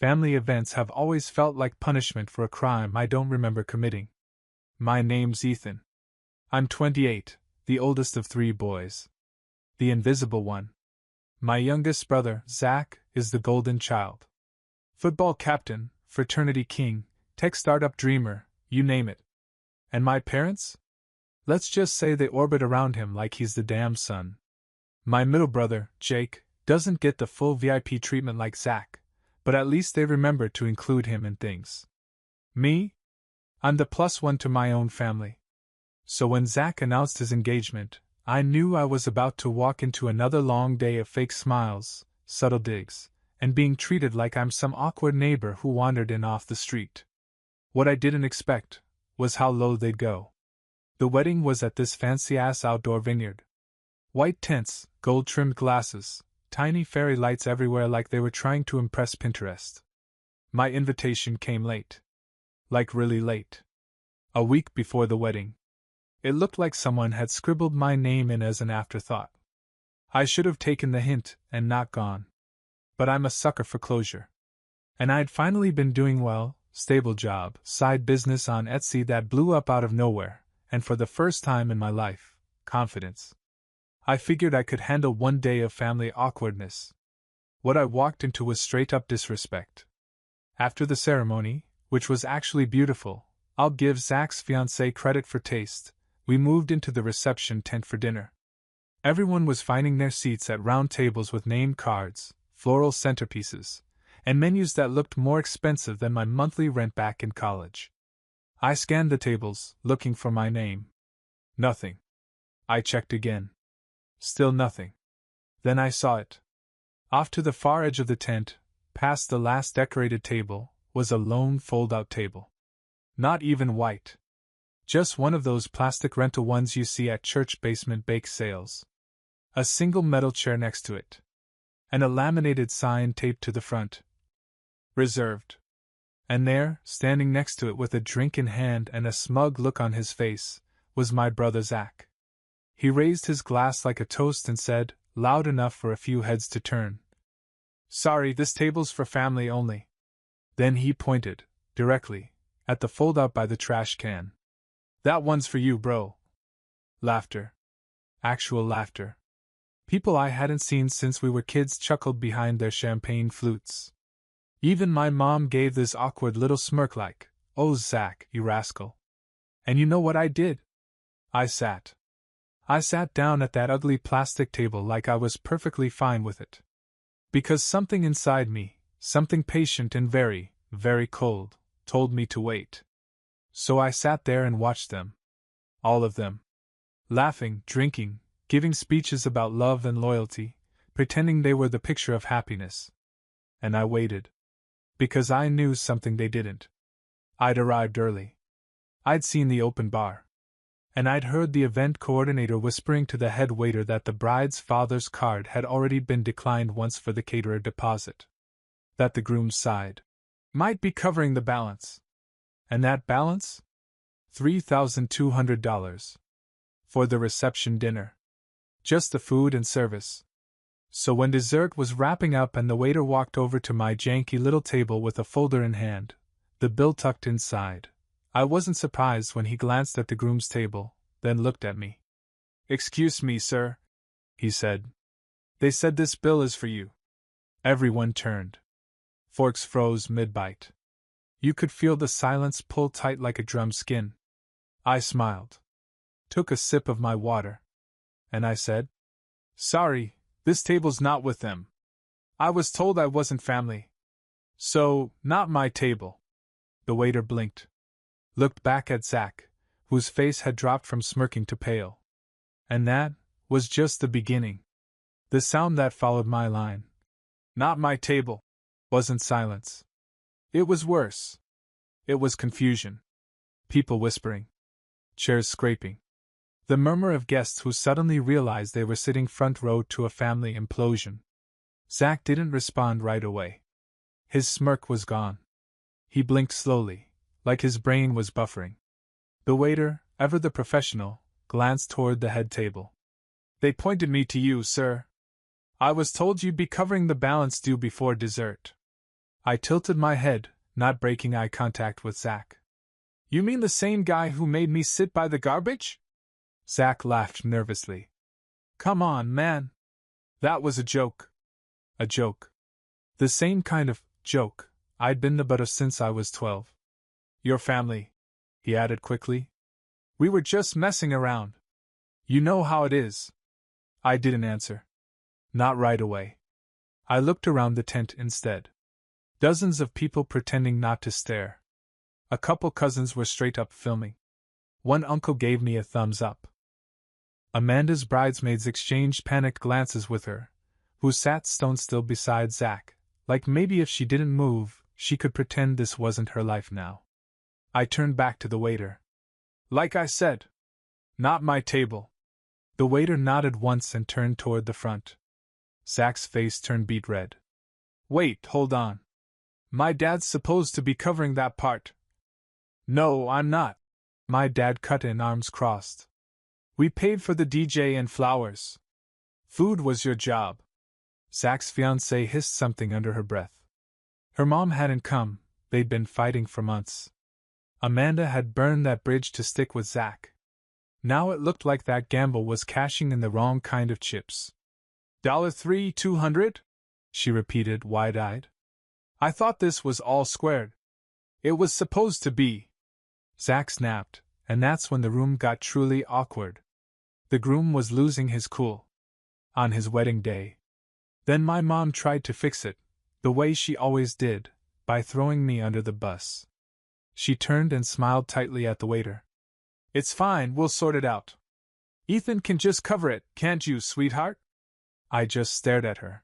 Family events have always felt like punishment for a crime I don't remember committing. My name's Ethan. I'm 28, the oldest of 3 boys. The invisible one. My youngest brother, Zach, is the golden child. Football captain, fraternity king, tech startup dreamer, you name it. And my parents? Let's just say they orbit around him like he's the damn sun. My middle brother, Jake, doesn't get the full VIP treatment like Zach, but at least they remember to include him in things. Me? I'm the +1 to my own family. So when Zach announced his engagement, I knew I was about to walk into another long day of fake smiles, subtle digs, and being treated like I'm some awkward neighbor who wandered in off the street. What I didn't expect was how low they'd go. The wedding was at this fancy-ass outdoor vineyard. White tents, gold-trimmed glasses, tiny fairy lights everywhere like they were trying to impress Pinterest. My invitation came late. Like really late. A week before the wedding. It looked like someone had scribbled my name in as an afterthought. I should have taken the hint and not gone. But I'm a sucker for closure. And I'd finally been doing well, stable job, side business on Etsy that blew up out of nowhere, and for the first time in my life, confidence. I figured I could handle one day of family awkwardness. What I walked into was straight-up disrespect. After the ceremony, which was actually beautiful, I'll give Zach's fiancée credit for taste, we moved into the reception tent for dinner. Everyone was finding their seats at round tables with name cards, floral centerpieces, and menus that looked more expensive than my monthly rent back in college. I scanned the tables, looking for my name. Nothing. I checked again. Still nothing. Then I saw it. Off to the far edge of the tent, past the last decorated table, was a lone fold-out table. Not even white. Just one of those plastic rental ones you see at church basement bake sales. A single metal chair next to it. And a laminated sign taped to the front. Reserved. And there, standing next to it with a drink in hand and a smug look on his face, was my brother Zach. He raised his glass like a toast and said, loud enough for a few heads to turn, "Sorry, this table's for family only." Then he pointed, directly, at the fold-out by the trash can. "That one's for you, bro." Laughter. Actual laughter. People I hadn't seen since we were kids chuckled behind their champagne flutes. Even my mom gave this awkward little smirk like, "Oh, Zach, you rascal." And you know what I did? I sat down at that ugly plastic table like I was perfectly fine with it. Because something inside me, something patient and very, very cold, told me to wait. So I sat there and watched them. All of them. Laughing, drinking, giving speeches about love and loyalty, pretending they were the picture of happiness. And I waited. Because I knew something they didn't. I'd arrived early. I'd seen the open bar. And I'd heard the event coordinator whispering to the head waiter that the bride's father's card had already been declined once for the caterer deposit. That the groom's side might be covering the balance. And that balance? $3,200. For the reception dinner. Just the food and service. So when dessert was wrapping up and the waiter walked over to my janky little table with a folder in hand, the bill tucked inside, I wasn't surprised when he glanced at the groom's table, then looked at me. "Excuse me, sir," he said. "They said this bill is for you." Everyone turned. Forks froze mid-bite. You could feel the silence pull tight like a drum skin. I smiled. Took a sip of my water. And I said, "Sorry, this table's not with them. I was told I wasn't family. So, not my table." The waiter blinked. Looked back at Zach, whose face had dropped from smirking to pale. And that was just the beginning. The sound that followed my line, "Not my table," wasn't silence. It was worse. It was confusion. People whispering. Chairs scraping. The murmur of guests who suddenly realized they were sitting front row to a family implosion. Zach didn't respond right away. His smirk was gone. He blinked slowly, like his brain was buffering. The waiter, ever the professional, glanced toward the head table. "They pointed me to you, sir. I was told you'd be covering the balance due before dessert." I tilted my head, not breaking eye contact with Zach. You mean the same guy who made me sit by the garbage? Zach laughed nervously. Come on, man. That was a joke. A joke. The same kind of joke I'd been the butt of since I was 12. Your family, he added quickly. We were just messing around. You know how it is. I didn't answer. Not right away. I looked around the tent instead. Dozens of people pretending not to stare. A couple cousins were straight up filming. One uncle gave me a thumbs up. Amanda's bridesmaids exchanged panicked glances with her, who sat stone still beside Zach, like maybe if she didn't move, she could pretend this wasn't her life now. I turned back to the waiter. Like I said. Not my table. The waiter nodded once and turned toward the front. Zach's face turned beet red. Wait, hold on. My dad's supposed to be covering that part. No, I'm not. My dad cut in, arms crossed. We paid for the DJ and flowers. Food was your job. Zach's fiancée hissed something under her breath. Her mom hadn't come, they'd been fighting for months. Amanda had burned that bridge to stick with Zach. Now it looked like that gamble was cashing in the wrong kind of chips. $3,200? She repeated, wide-eyed. I thought this was all squared. It was supposed to be. Zach snapped, and that's when the room got truly awkward. The groom was losing his cool. On his wedding day. Then my mom tried to fix it, the way she always did, by throwing me under the bus. She turned and smiled tightly at the waiter. It's fine, we'll sort it out. Ethan can just cover it, can't you, sweetheart? I just stared at her.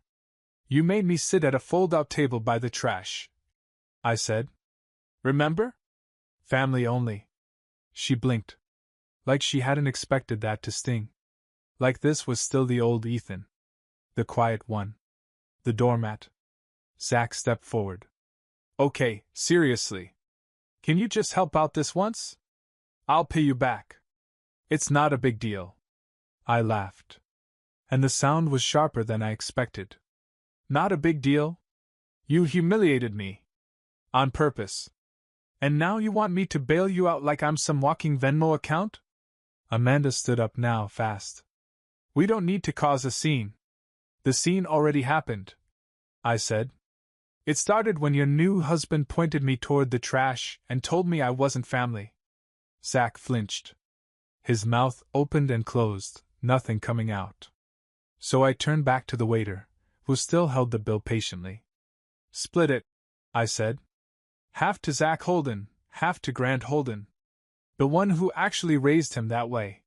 You made me sit at a fold-out table by the trash, I said. Remember? Family only. She blinked. Like she hadn't expected that to sting. Like this was still the old Ethan. The quiet one. The doormat. Zach stepped forward. Okay, seriously. Can you just help out this once? I'll pay you back. It's not a big deal. I laughed. And the sound was sharper than I expected. Not a big deal? You humiliated me. On purpose. And now you want me to bail you out like I'm some walking Venmo account? Amanda stood up now, fast. We don't need to cause a scene. The scene already happened, I said. It started when your new husband pointed me toward the trash and told me I wasn't family. Zach flinched. His mouth opened and closed, nothing coming out. So I turned back to the waiter, who still held the bill patiently. Split it, I said. Half to Zach Holden, half to Grant Holden. The one who actually raised him that way.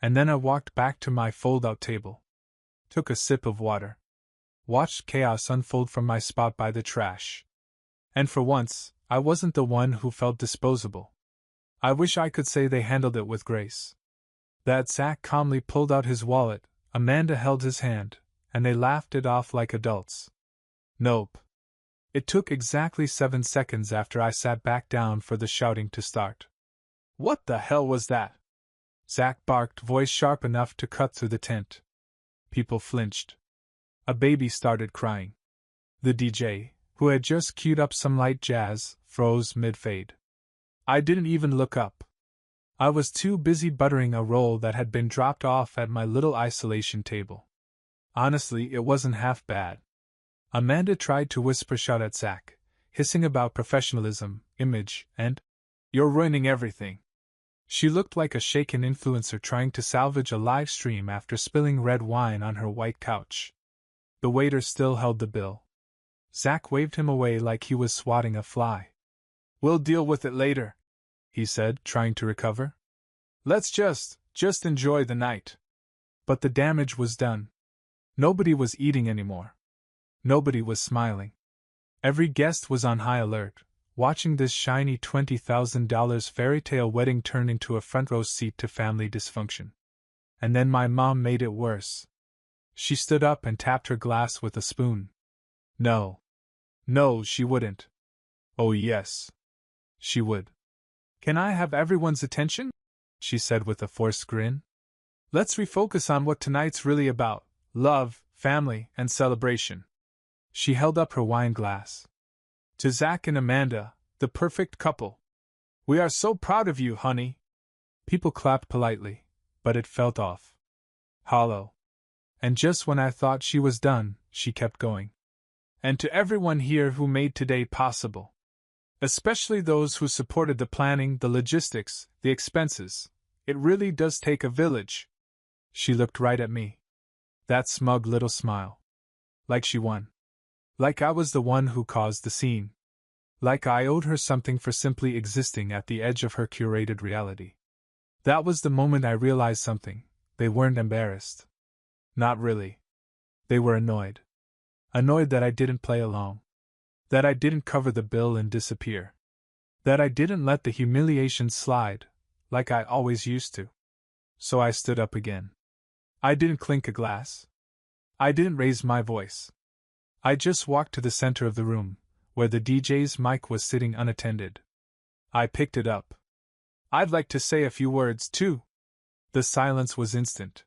And then I walked back to my fold-out table. Took a sip of water. Watched chaos unfold from my spot by the trash. And for once, I wasn't the one who felt disposable. I wish I could say they handled it with grace. That Zach calmly pulled out his wallet, Amanda held his hand, and they laughed it off like adults. Nope. It took exactly 7 seconds after I sat back down for the shouting to start. What the hell was that? Zach barked, voice sharp enough to cut through the tent. People flinched. A baby started crying. The DJ, who had just queued up some light jazz, froze mid-fade. I didn't even look up. I was too busy buttering a roll that had been dropped off at my little isolation table. Honestly, it wasn't half bad. Amanda tried to whisper shout at Zach, hissing about professionalism, image, and, "You're ruining everything." She looked like a shaken influencer trying to salvage a live stream after spilling red wine on her white couch. The waiter still held the bill. Zach waved him away like he was swatting a fly. "We'll deal with it later," he said, trying to recover. "Let's just enjoy the night." But the damage was done. Nobody was eating anymore. Nobody was smiling. Every guest was on high alert, watching this shiny $20,000 fairytale wedding turn into a front-row seat to family dysfunction. And then my mom made it worse. She stood up and tapped her glass with a spoon. No, she wouldn't. Oh yes, she would. "Can I have everyone's attention?" she said with a forced grin. "Let's refocus on what tonight's really about: love, family, and celebration." She held up her wine glass. To Zach and Amanda, the perfect couple. We are so proud of you, honey. People clapped politely, but it felt off. Hollow. And just when I thought she was done, she kept going. And to everyone here who made today possible. Especially those who supported the planning, the logistics, the expenses. It really does take a village. She looked right at me. That smug little smile. Like she won. Like I was the one who caused the scene. Like I owed her something for simply existing at the edge of her curated reality. That was the moment I realized something. They weren't embarrassed. Not really. They were annoyed. Annoyed that I didn't play along. That I didn't cover the bill and disappear. That I didn't let the humiliation slide, like I always used to. So I stood up again. I didn't clink a glass. I didn't raise my voice. I just walked to the center of the room, where the DJ's mic was sitting unattended. I picked it up. I'd like to say a few words, too. The silence was instant.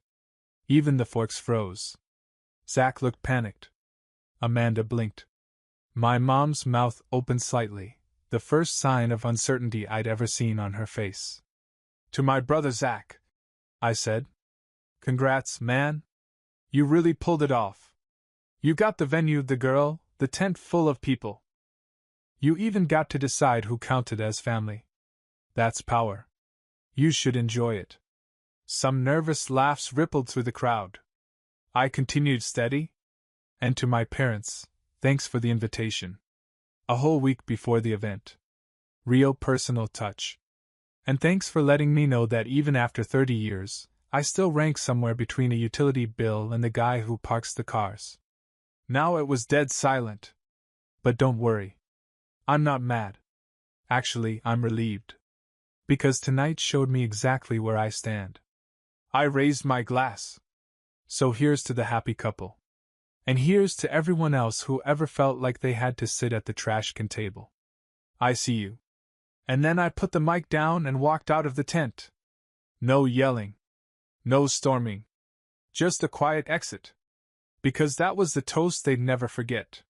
Even the forks froze. Zach looked panicked. Amanda blinked. My mom's mouth opened slightly, the first sign of uncertainty I'd ever seen on her face. To my brother Zach, I said. Congrats, man. You really pulled it off. You got the venue, the girl, the tent full of people. You even got to decide who counted as family. That's power. You should enjoy it. Some nervous laughs rippled through the crowd. I continued steady. And to my parents, thanks for the invitation. A whole week before the event. Real personal touch. And thanks for letting me know that even after 30 years, I still rank somewhere between a utility bill and the guy who parks the cars. Now it was dead silent. But don't worry. I'm not mad. Actually, I'm relieved. Because tonight showed me exactly where I stand. I raised my glass. So here's to the happy couple. And here's to everyone else who ever felt like they had to sit at the trash can table. I see you. And then I put the mic down and walked out of the tent. No yelling. No storming. Just a quiet exit. Because that was the toast they'd never forget.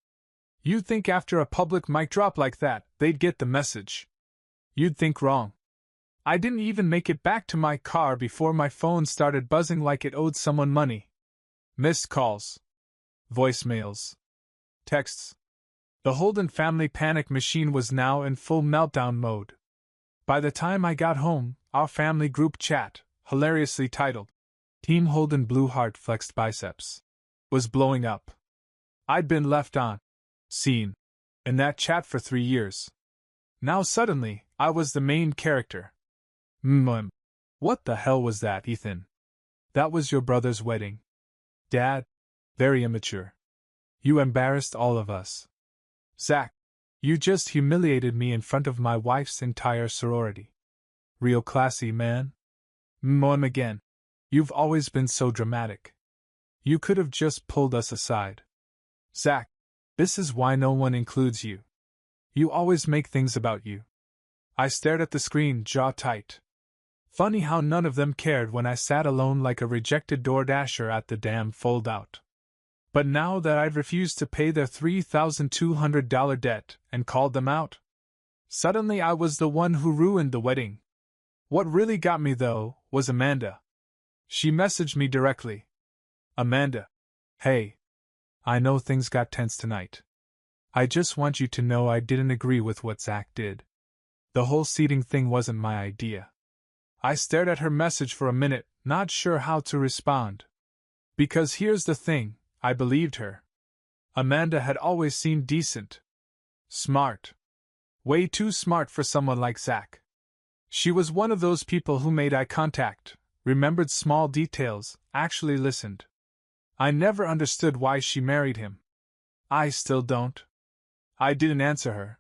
You'd think after a public mic drop like that, they'd get the message. You'd think wrong. I didn't even make it back to my car before my phone started buzzing like it owed someone money. Missed calls. Voicemails. Texts. The Holden family panic machine was now in full meltdown mode. By the time I got home, our family group chat, hilariously titled, Team Holden Blue Heart Flexed Biceps, was blowing up. I'd been left on scene in that chat for 3 years. Now suddenly, I was the main character. What the hell was that, Ethan? That was your brother's wedding. Dad? Very immature. You embarrassed all of us. Zach, you just humiliated me in front of my wife's entire sorority. Real classy, man. Again. You've always been so dramatic. You could have just pulled us aside. Zach, this is why no one includes you. You always make things about you. I stared at the screen, jaw tight. Funny how none of them cared when I sat alone like a rejected DoorDasher at the damn fold-out. But now that I'd refused to pay their $3,200 debt and called them out, suddenly I was the one who ruined the wedding. What really got me, though, was Amanda. She messaged me directly. Amanda. Hey. I know things got tense tonight. I just want you to know I didn't agree with what Zach did. The whole seating thing wasn't my idea. I stared at her message for a minute, not sure how to respond. Because here's the thing, I believed her. Amanda had always seemed decent. Smart. Way too smart for someone like Zach. She was one of those people who made eye contact, remembered small details, actually listened. I never understood why she married him. I still don't. I didn't answer her.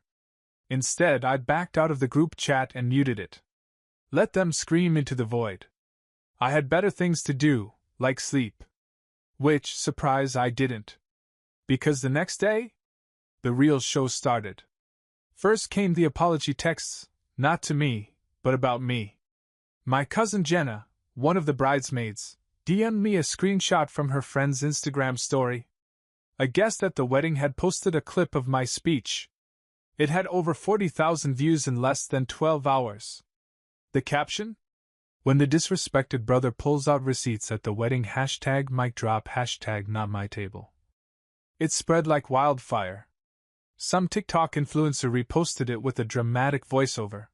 Instead, I backed out of the group chat and muted it. Let them scream into the void. I had better things to do, like sleep. Which, surprise, I didn't. Because the next day, the real show started. First came the apology texts, not to me, but about me. My cousin Jenna, one of the bridesmaids, DM'd me a screenshot from her friend's Instagram story. A guest at the wedding had posted a clip of my speech. It had over 40,000 views in less than 12 hours. The caption? When the disrespected brother pulls out receipts at the wedding # mic drop # not my table. It spread like wildfire. Some TikTok influencer reposted it with a dramatic voiceover.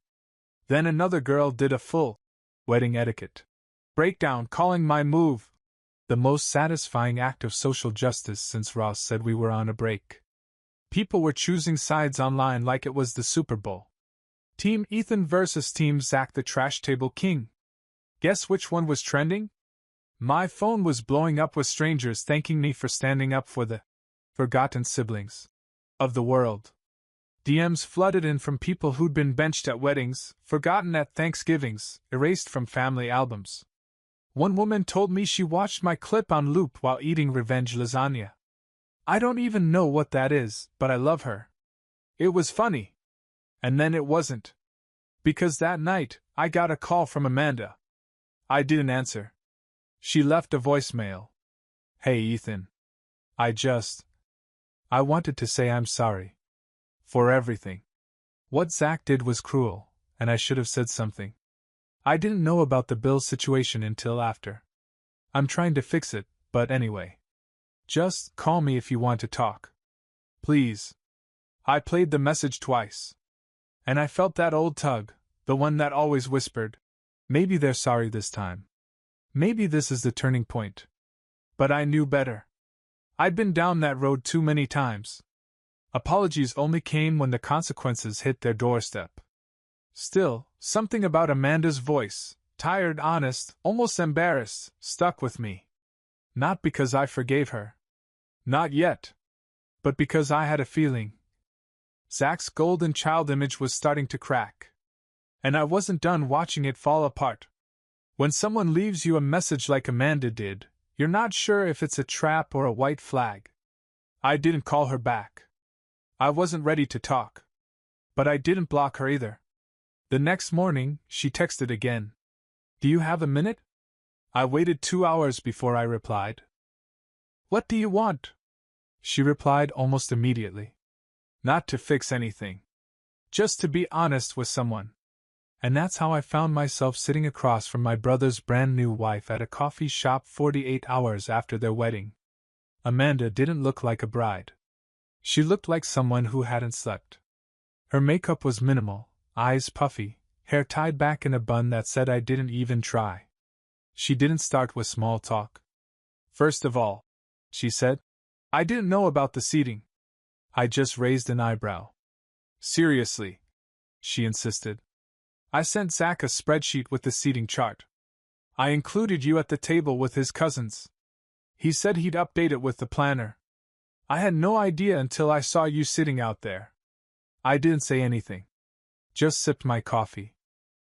Then another girl did a full wedding etiquette breakdown, calling my move the most satisfying act of social justice since Ross said we were on a break. People were choosing sides online like it was the Super Bowl. Team Ethan versus Team Zach, the trash table king. Guess which one was trending? My phone was blowing up with strangers thanking me for standing up for the forgotten siblings of the world. DMs flooded in from people who'd been benched at weddings, forgotten at Thanksgivings, erased from family albums. One woman told me she watched my clip on loop while eating revenge lasagna. I don't even know what that is, but I love her. It was funny. And then it wasn't. Because that night, I got a call from Amanda. I didn't answer. She left a voicemail. Hey Ethan. I wanted to say I'm sorry. For everything. What Zach did was cruel, and I should have said something. I didn't know about the Bill situation until after. I'm trying to fix it, but anyway. Just call me if you want to talk. Please. I played the message twice. And I felt that old tug, the one that always whispered, maybe they're sorry this time. Maybe this is the turning point. But I knew better. I'd been down that road too many times. Apologies only came when the consequences hit their doorstep. Still, something about Amanda's voice, tired, honest, almost embarrassed, stuck with me. Not because I forgave her. Not yet. But because I had a feeling. Zach's golden child image was starting to crack. And I wasn't done watching it fall apart. When someone leaves you a message like Amanda did, you're not sure if it's a trap or a white flag. I didn't call her back. I wasn't ready to talk. But I didn't block her either. The next morning, she texted again. Do you have a minute? I waited 2 hours before I replied. What do you want? She replied almost immediately. Not to fix anything. Just to be honest with someone. And that's how I found myself sitting across from my brother's brand new wife at a coffee shop 48 hours after their wedding. Amanda didn't look like a bride. She looked like someone who hadn't slept. Her makeup was minimal, eyes puffy, hair tied back in a bun that said I didn't even try. She didn't start with small talk. First of all, she said, I didn't know about the seating. I just raised an eyebrow. Seriously, she insisted. I sent Zach a spreadsheet with the seating chart. I included you at the table with his cousins. He said he'd update it with the planner. I had no idea until I saw you sitting out there. I didn't say anything. Just sipped my coffee.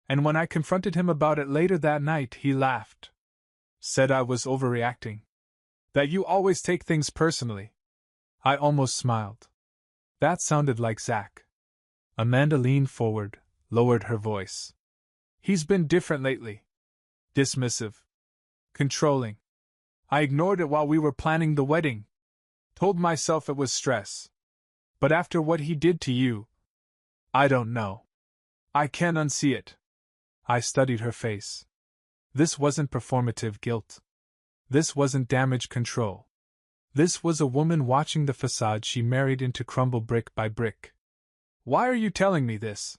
And when I confronted him about it later that night, he laughed. Said I was overreacting. That you always take things personally. I almost smiled. That sounded like Zach. Amanda leaned forward, lowered her voice. He's been different lately. Dismissive. Controlling. I ignored it while we were planning the wedding. Told myself it was stress. But after what he did to you, I don't know. I can't unsee it. I studied her face. This wasn't performative guilt. This wasn't damage control. This was a woman watching the facade she married into crumble brick by brick. Why are you telling me this?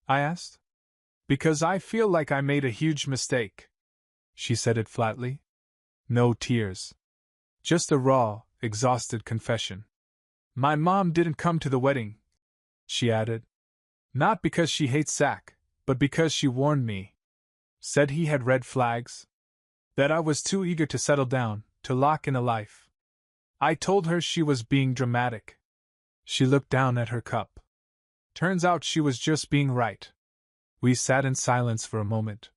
I asked. Because I feel like I made a huge mistake. She said it flatly. No tears. Just a raw, exhausted confession. My mom didn't come to the wedding, she added. Not because she hates Zach, but because she warned me. Said he had red flags. That I was too eager to settle down, to lock in a life. I told her she was being dramatic. She looked down at her cup. Turns out she was just being right. We sat in silence for a moment.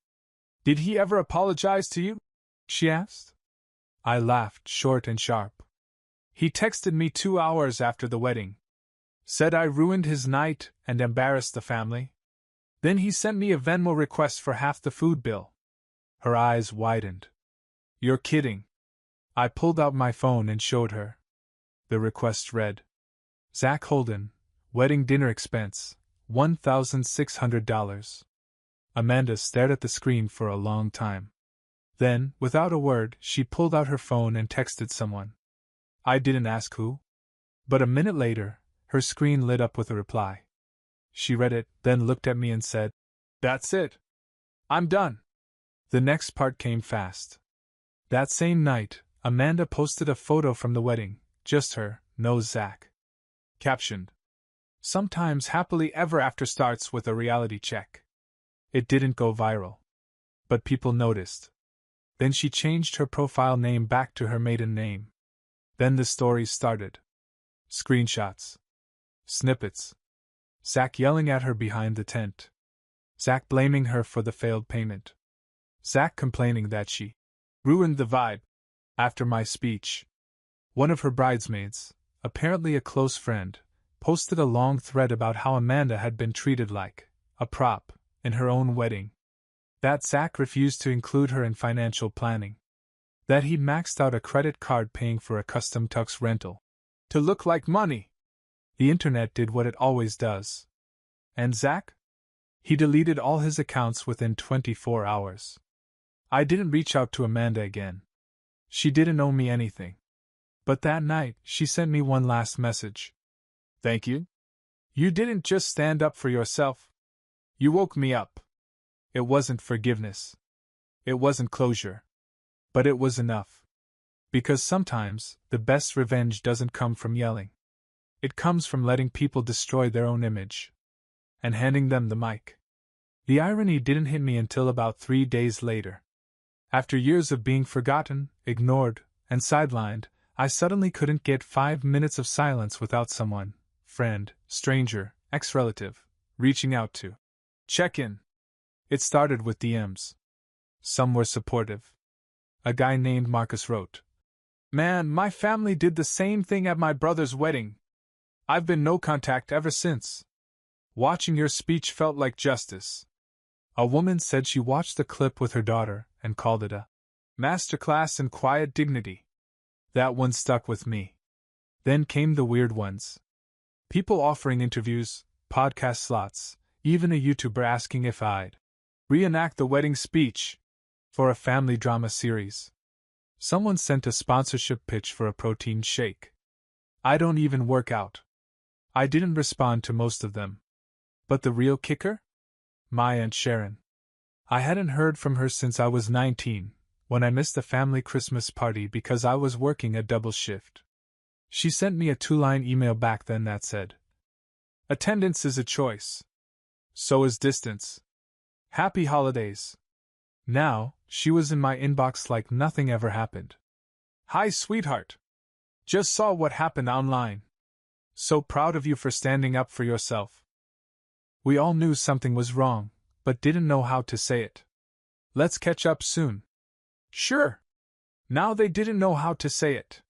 Did he ever apologize to you? She asked. I laughed, short and sharp. He texted me 2 hours after the wedding. Said I ruined his night and embarrassed the family. Then he sent me a Venmo request for half the food bill. Her eyes widened. You're kidding. I pulled out my phone and showed her. The request read, Zach Holden, Wedding dinner expense, $1,600. Amanda stared at the screen for a long time. Then, without a word, she pulled out her phone and texted someone. I didn't ask who. But a minute later, her screen lit up with a reply. She read it, then looked at me and said, "That's it. I'm done." The next part came fast. That same night, Amanda posted a photo from the wedding, just her, no Zach. Captioned, "Sometimes happily ever after starts with a reality check." It didn't go viral. But people noticed. Then she changed her profile name back to her maiden name. Then the stories started. Screenshots. Snippets. Zach yelling at her behind the tent. Zach blaming her for the failed payment. Zach complaining that she ruined the vibe after my speech. One of her bridesmaids, apparently a close friend, posted a long thread about how Amanda had been treated like a prop in her own wedding. That Zach refused to include her in financial planning. That he maxed out a credit card paying for a custom tux rental to look like money. The internet did what it always does. And Zach? He deleted all his accounts within 24 hours. I didn't reach out to Amanda again. She didn't owe me anything. But that night, she sent me one last message. "Thank you. You didn't just stand up for yourself. You woke me up." It wasn't forgiveness. It wasn't closure. But it was enough. Because sometimes, the best revenge doesn't come from yelling. It comes from letting people destroy their own image. And handing them the mic. The irony didn't hit me until about 3 days later. After years of being forgotten, ignored, and sidelined, I suddenly couldn't get 5 minutes of silence without someone, friend, stranger, ex-relative, reaching out to check in. It started with DMs. Some were supportive. A guy named Marcus wrote, "Man, my family did the same thing at my brother's wedding. I've been no contact ever since. Watching your speech felt like justice." A woman said she watched the clip with her daughter and called it a masterclass in quiet dignity. That one stuck with me. Then came the weird ones. People offering interviews, podcast slots, even a YouTuber asking if I'd reenact the wedding speech for a family drama series. Someone sent a sponsorship pitch for a protein shake. I don't even work out. I didn't respond to most of them. But the real kicker? My Aunt Sharon. I hadn't heard from her since I was 19, when I missed a family Christmas party because I was working a double shift. She sent me a 2-line email back then that said, "Attendance is a choice. So is distance. Happy holidays." Now, she was in my inbox like nothing ever happened. "Hi, sweetheart. Just saw what happened online. So proud of you for standing up for yourself." We all knew something was wrong, but didn't know how to say it. "Let's catch up soon." Sure. Now they didn't know how to say it.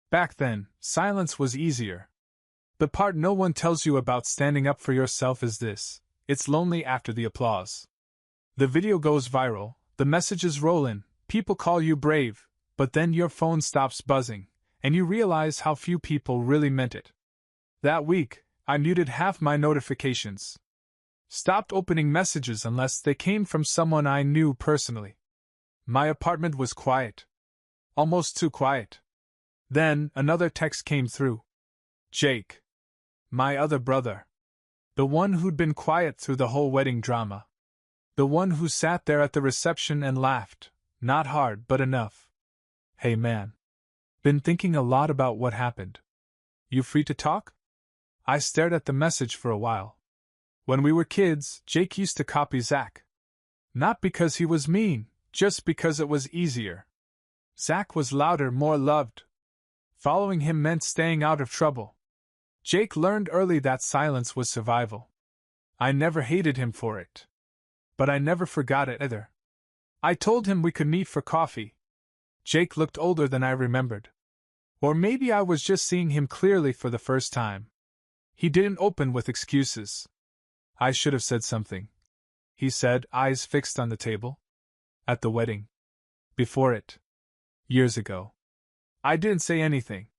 Back then, silence was easier. The part no one tells you about standing up for yourself is this: it's lonely after the applause. The video goes viral, the messages roll in, people call you brave, but then your phone stops buzzing, and you realize how few people really meant it. That week, I muted half my notifications. Stopped opening messages unless they came from someone I knew personally. My apartment was quiet. Almost too quiet. Then, another text came through. Jake. My other brother. The one who'd been quiet through the whole wedding drama. The one who sat there at the reception and laughed, not hard but enough. "Hey man. Been thinking a lot about what happened. You free to talk?" I stared at the message for a while. When we were kids, Jake used to copy Zach. Not because he was mean, just because it was easier. Zach was louder, more loved. Following him meant staying out of trouble. Jake learned early that silence was survival. I never hated him for it. But I never forgot it either. I told him we could meet for coffee. Jake looked older than I remembered. Or maybe I was just seeing him clearly for the first time. He didn't open with excuses. "I should have said something," he said, eyes fixed on the table. "At the wedding. Before it. Years ago. I didn't say anything.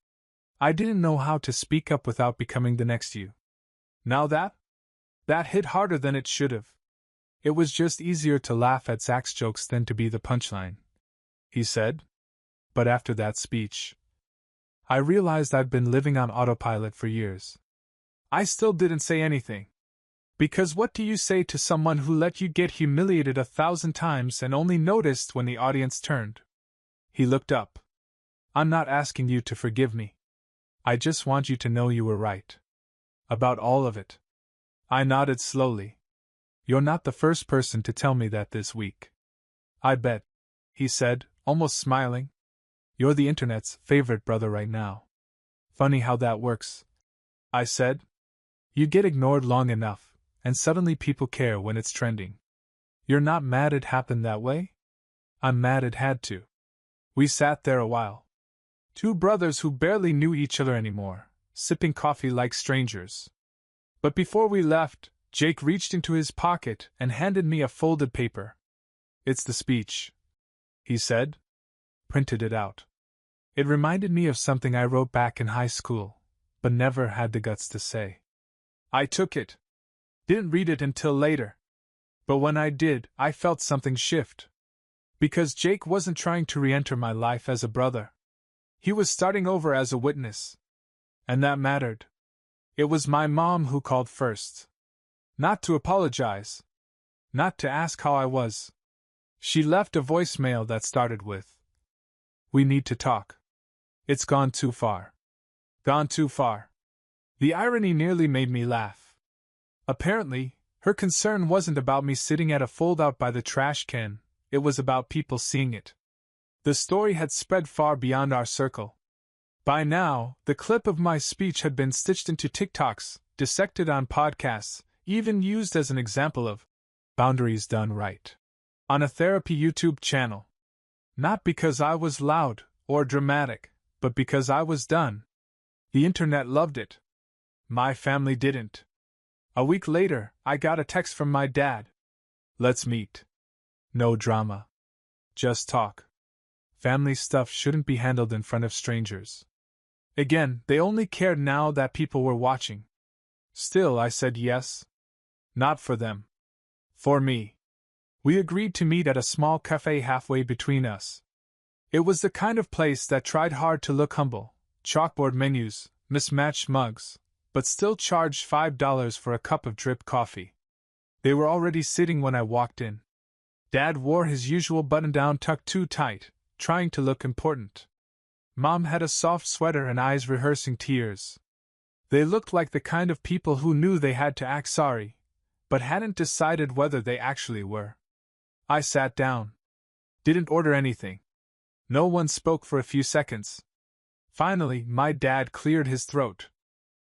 I didn't know how to speak up without becoming the next you." Now that hit harder than it should have. It was just easier to laugh at Zach's jokes than to be the punchline, he said. But after that speech, I realized I'd been living on autopilot for years. I still didn't say anything. Because what do you say to someone who let you get humiliated 1,000 times and only noticed when the audience turned? He looked up. I'm not asking you to forgive me. I just want you to know you were right. About all of it. I nodded slowly. You're not the first person to tell me that this week. I bet, he said, almost smiling. You're the internet's favorite brother right now. Funny how that works, I said. You get ignored long enough, and suddenly people care when it's trending. You're not mad it happened that way? I'm mad it had to. We sat there a while. Two brothers who barely knew each other anymore, sipping coffee like strangers. But before we left, Jake reached into his pocket and handed me a folded paper. It's the speech, he said. Printed it out. It reminded me of something I wrote back in high school, but never had the guts to say. I took it. Didn't read it until later. But when I did, I felt something shift. Because Jake wasn't trying to re-enter my life as a brother. He was starting over as a witness. And that mattered. It was my mom who called first. Not to apologize. Not to ask how I was. She left a voicemail that started with, "We need to talk. It's gone too far." Gone too far. The irony nearly made me laugh. Apparently, her concern wasn't about me sitting at a fold-out by the trash can, it was about people seeing it. The story had spread far beyond our circle. By now, the clip of my speech had been stitched into TikToks, dissected on podcasts, even used as an example of boundaries done right on a therapy YouTube channel. Not because I was loud or dramatic, but because I was done. The internet loved it. My family didn't. A week later, I got a text from my dad. Let's meet. No drama. Just talk. Family stuff shouldn't be handled in front of strangers. Again, they only cared now that people were watching. Still, I said yes. Not for them. For me. We agreed to meet at a small cafe halfway between us. It was the kind of place that tried hard to look humble, chalkboard menus, mismatched mugs, but still charged $5 for a cup of drip coffee. They were already sitting when I walked in. Dad wore his usual button-down tucked too tight, trying to look important. Mom had a soft sweater and eyes rehearsing tears. They looked like the kind of people who knew they had to act sorry, but hadn't decided whether they actually were. I sat down. Didn't order anything. No one spoke for a few seconds. Finally, my dad cleared his throat.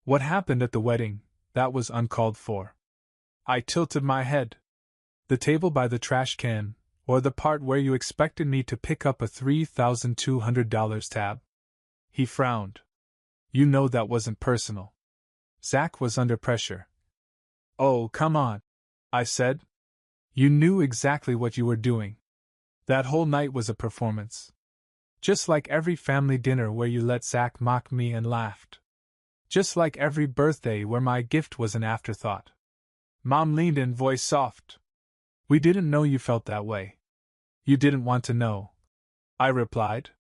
What happened at the wedding, that was uncalled for. I tilted my head. The table by the trash can, or the part where you expected me to pick up a $3,200 tab? He frowned. You know that wasn't personal. Zach was under pressure. Oh, come on, I said. You knew exactly what you were doing. That whole night was a performance. Just like every family dinner where you let Zach mock me and laughed. Just like every birthday where my gift was an afterthought. Mom leaned in, voice soft. We didn't know you felt that way. You didn't want to know, I replied.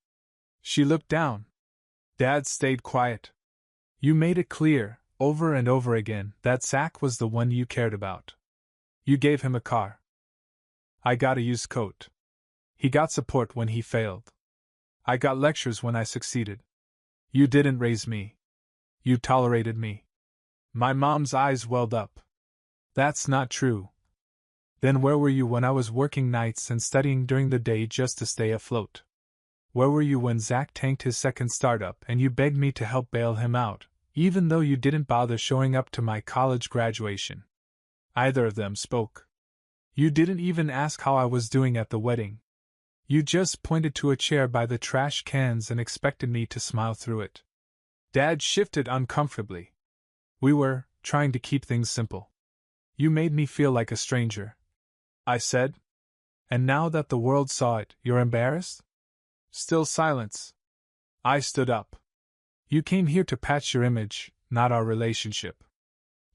She looked down. Dad stayed quiet. You made it clear, over and over again, that Zach was the one you cared about. You gave him a car. I got a used coat. He got support when he failed. I got lectures when I succeeded. You didn't raise me. You tolerated me. My mom's eyes welled up. That's not true. Then where were you when I was working nights and studying during the day just to stay afloat? Where were you when Zach tanked his second startup and you begged me to help bail him out, even though you didn't bother showing up to my college graduation? Either of them spoke. You didn't even ask how I was doing at the wedding. You just pointed to a chair by the trash cans and expected me to smile through it. Dad shifted uncomfortably. We were trying to keep things simple. You made me feel like a stranger, I said. And now that the world saw it, you're embarrassed? Still silence. I stood up. You came here to patch your image, not our relationship.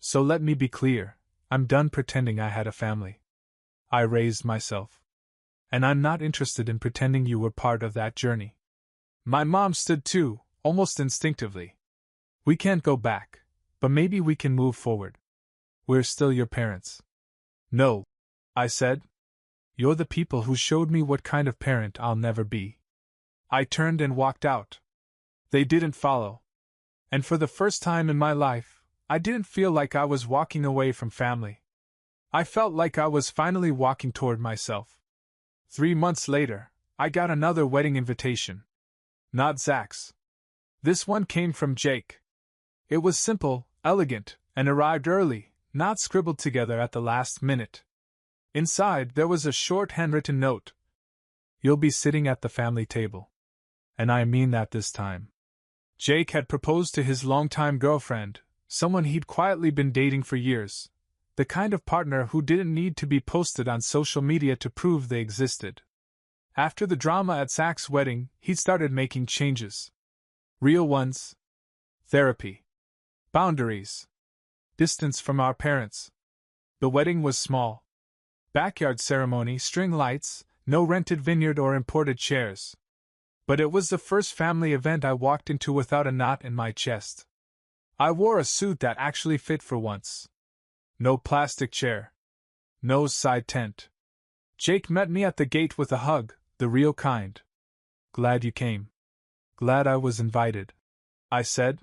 So let me be clear, I'm done pretending I had a family. I raised myself. And I'm not interested in pretending you were part of that journey. My mom stood too, almost instinctively. We can't go back, but maybe we can move forward. We're still your parents. No, I said. You're the people who showed me what kind of parent I'll never be. I turned and walked out. They didn't follow. And for the first time in my life, I didn't feel like I was walking away from family. I felt like I was finally walking toward myself. 3 months later, I got another wedding invitation. Not Zach's. This one came from Jake. It was simple, elegant, and arrived early, not scribbled together at the last minute. Inside, there was a short handwritten note. You'll be sitting at the family table. And I mean that this time. Jake had proposed to his longtime girlfriend, someone he'd quietly been dating for years, the kind of partner who didn't need to be posted on social media to prove they existed. After the drama at Zach's wedding, he'd started making changes. Real ones. Therapy. Boundaries. Distance from our parents. The wedding was small. Backyard ceremony, string lights, no rented vineyard or imported chairs. But it was the first family event I walked into without a knot in my chest. I wore a suit that actually fit for once. No plastic chair. No side tent. Jake met me at the gate with a hug, the real kind. Glad you came. Glad I was invited, I said.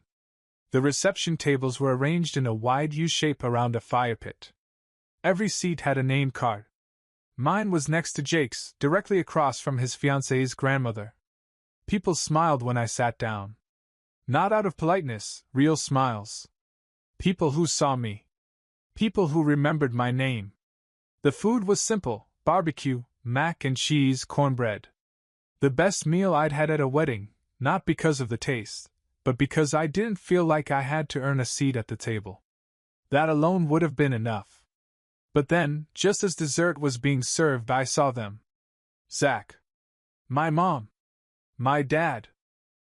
The reception tables were arranged in a wide U-shape around a fire pit. Every seat had a name card. Mine was next to Jake's, directly across from his fiancée's grandmother. People smiled when I sat down. Not out of politeness, real smiles. People who saw me. People who remembered my name. The food was simple: barbecue, mac and cheese, cornbread. The best meal I'd had at a wedding, not because of the taste, but because I didn't feel like I had to earn a seat at the table. That alone would have been enough. But then, just as dessert was being served, I saw them. Zach. My mom. My dad.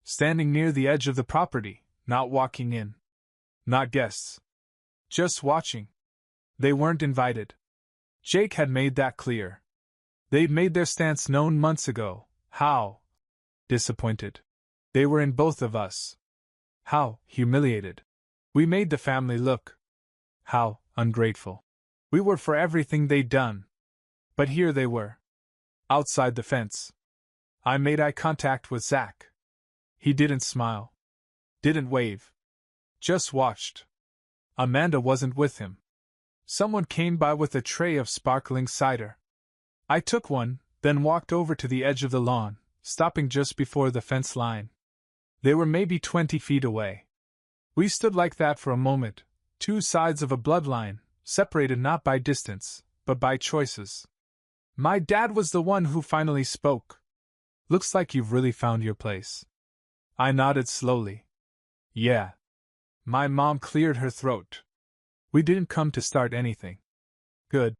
Standing near the edge of the property, not walking in. Not guests. Just watching. They weren't invited. Jake had made that clear. They'd made their stance known months ago. How disappointed they were in both of us. How humiliated we made the family look. How ungrateful we were for everything they'd done. But here they were. Outside the fence. I made eye contact with Zach. He didn't smile. Didn't wave. Just watched. Amanda wasn't with him. Someone came by with a tray of sparkling cider. I took one, then walked over to the edge of the lawn, stopping just before the fence line. They were maybe 20 feet away. We stood like that for a moment, two sides of a bloodline, separated not by distance, but by choices. My dad was the one who finally spoke. Looks like you've really found your place. I nodded slowly. Yeah. My mom cleared her throat. We didn't come to start anything. Good,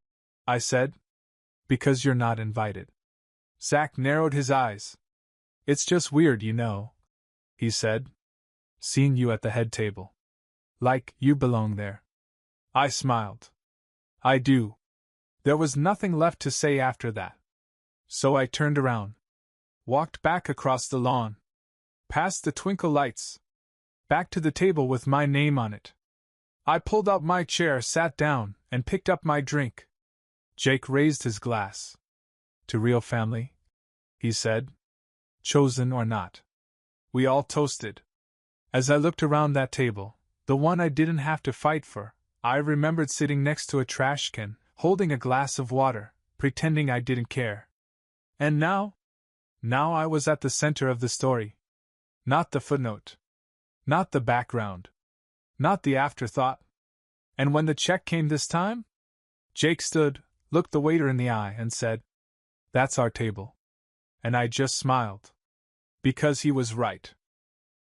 I said. Because you're not invited. Zach narrowed his eyes. It's just weird, you know, he said. Seeing you at the head table. Like you belong there. I smiled. I do. There was nothing left to say after that. So I turned around. Walked back across the lawn. Past the twinkle lights. Back to the table with my name on it. I pulled out my chair, sat down, and picked up my drink. Jake raised his glass. To real family, he said. Chosen or not. We all toasted. As I looked around that table, the one I didn't have to fight for, I remembered sitting next to a trash can, holding a glass of water, pretending I didn't care. And now? Now I was at the center of the story. Not the footnote. Not the background. Not the afterthought. And when the check came this time? Jake stood, looked the waiter in the eye, and said, That's our table. And I just smiled. Because he was right.